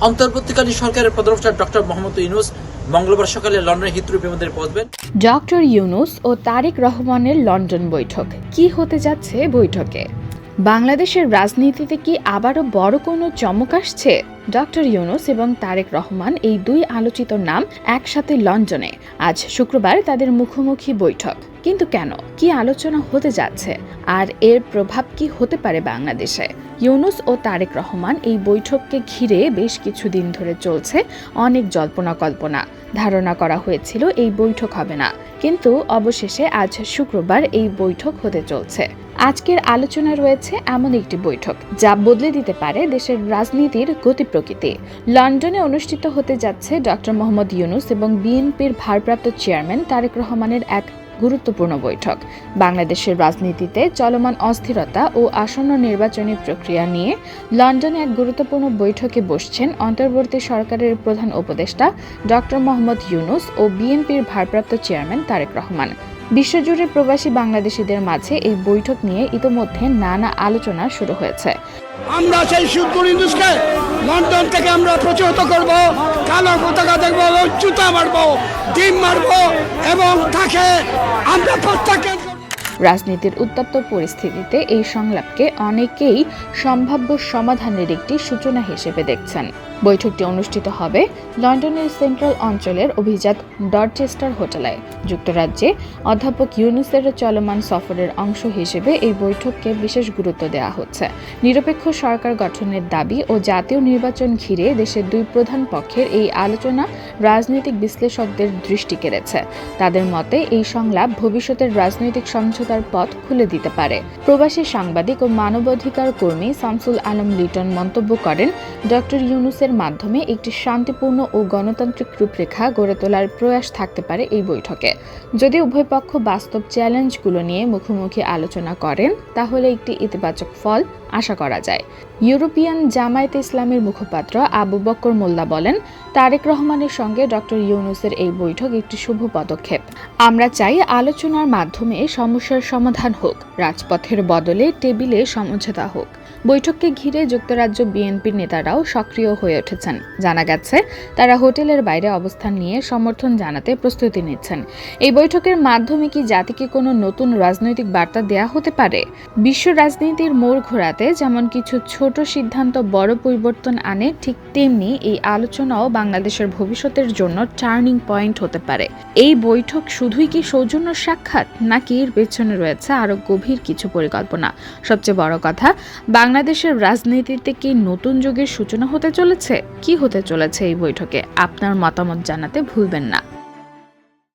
অন্তর্বর্তীকালীন সরকারের প্রধান ডক্টর মোহাম্মদ ইউনূস মঙ্গলবার সকালে লন্ডনের হিথ্রো বিমানবন্দরে পৌঁছবেন। ডক্টর ইউনূস ও তারেক রহমানের লন্ডন বৈঠক, কি হতে যাচ্ছে বৈঠকে? বাংলাদেশের রাজনীতিতে কি আবারও বড় কোনো চমক আসছে? ডক্টর ইউনূস এবং তারেক রহমান, এই দুই আলোচিত নাম একসাথে লন্ডনে। আজ শুক্রবার তাদের মুখোমুখি বৈঠক। কিন্তু কেন? কি আলোচনা হতে যাচ্ছে? আর এর প্রভাব কি হতে পারে বাংলাদেশে? ইউনূস ও তারেক রহমান এই বৈঠককে ঘিরে বেশ কিছুদিন ধরে চলছে অনেক জল্পনা কল্পনা। ধারণা করা হয়েছিল এই বৈঠক হবে না, কিন্তু অবশেষে আজ শুক্রবার এই বৈঠক হতে চলছে। আজকের আলোচনায় রয়েছে এমন একটি বৈঠক যা বদলে দিতে পারে দেশের রাজনীতির গতি প্রকৃতি। লন্ডনে অনুষ্ঠিত হতে যাচ্ছে ডক্টর মোহাম্মদ ইউনূস এবং বিএনপির ভারপ্রাপ্ত চেয়ারম্যান তারেক রহমানের এক গুরুত্বপূর্ণ বৈঠক। বাংলাদেশের রাজনীতিতে চলমান অস্থিরতা ও আসন্ন নির্বাচনী প্রক্রিয়া নিয়ে লন্ডনে এক গুরুত্বপূর্ণ বৈঠকে বসছেন অন্তর্বর্তী সরকারের প্রধান উপদেষ্টা ডক্টর মোহাম্মদ ইউনূস ও বিএনপির ভারপ্রাপ্ত চেয়ারম্যান তারেক রহমান। বিশ্বজুড়ে প্রবাসী বাংলাদেশিদের মাঝে এই বৈঠক নিয়ে ইতোমধ্যে নানা আলোচনা শুরু হয়েছে। আমরা সেই সুদপুর ইউনূসকে লন্ডন থেকে আমরা প্রতিহত করব, কালো পতাকা দেখব, জুতা মারব, ডিম মারব এবং তাকে আমরা প্রত্যাখ্যান করব। রাজনীতির উত্তপ্ত পরিস্থিতিতে এই সংলাপকে অনেকেই সম্ভাব্য সমাধানের একটি সূচনা হিসেবে দেখছেন। বৈঠকটি অনুষ্ঠিত হবে লন্ডনের সেন্ট্রাল অঞ্চলের অভিজাত ডরচেস্টার হোটেলে। যুক্তরাজ্যে অধ্যাপক ইউনূসের চলমান সফরের অংশ হিসেবে এই বৈঠককে বিশেষ গুরুত্ব দেওয়া হচ্ছে। নিরপেক্ষ সরকার গঠনের দাবি ও জাতীয় নির্বাচন ঘিরে দেশের দুই প্রধান পক্ষের এই আলোচনা রাজনৈতিক বিশ্লেষকদের দৃষ্টি কেড়েছে। তাদের মতে এই সংলাপ ভবিষ্যতের রাজনৈতিক সমঝোতার পথ খুলে দিতে পারে। প্রবাসী সাংবাদিক ও মানবাধিকার কর্মী শামসুল আলম লিটন মন্তব্য করেন, ডক্টর ইউনূসের মাধ্যমে একটি শান্তিপূর্ণ ও গণতান্ত্রিক রূপরেখা গড়ে তোলার প্রয়াস থাকতে পারে এই বৈঠকে। যদি উভয় পক্ষ বাস্তব চ্যালেঞ্জগুলো নিয়ে মুখোমুখি আলোচনা করেন, তাহলে একটি ইতিবাচক ফল আশা করা যায়। ইউরোপিয়ান জামায়াতে ইসলামের মুখপাত্র আবু বকর মোল্লা বলেন, তারেক রহমানের সঙ্গে ডক্টর ইউনূসের এই বৈঠক একটি শুভ পদক্ষেপ। আমরা চাই আলোচনার মাধ্যমে সমস্যার সমাধান হোক, রাজপথের বদলে টেবিলে সমঝোতা হোক। বৈঠককে ঘিরে যুক্তরাজ্য বিএনপির নেতারাও সক্রিয় হয়ে উঠেছেন। জানা গেছে, তারা হোটেলের বাইরে অবস্থান নিয়ে সমর্থন জানাতে প্রস্তুতি নিচ্ছেন। এই বৈঠকের মাধ্যমে কি জাতিকে কোনো নতুন রাজনৈতিক বার্তা দেয়া হতে পারে? বিশ্ব রাজনীতির মোড় ঘোরাতে যেমন কিছু ছোট সিদ্ধান্ত বড় পরিবর্তন আনে, ঠিক তেমনি এই আলোচনাও বাংলাদেশের ভবিষ্যতের জন্য টার্নিং পয়েন্ট হতে পারে। এই বৈঠক শুধুই কি সৌজন্য সাক্ষাৎ, নাকি এর পেছনে রয়েছে আরো গভীর কিছু পরিকল্পনা? সবচেয়ে বড় কথা, বাংলাদেশের রাজনীতিতে কি নতুন যুগের সূচনা হতে চলেছে? কি হতে চলেছে এই বৈঠকে? আপনার মতামত জানাতে ভুলবেন না।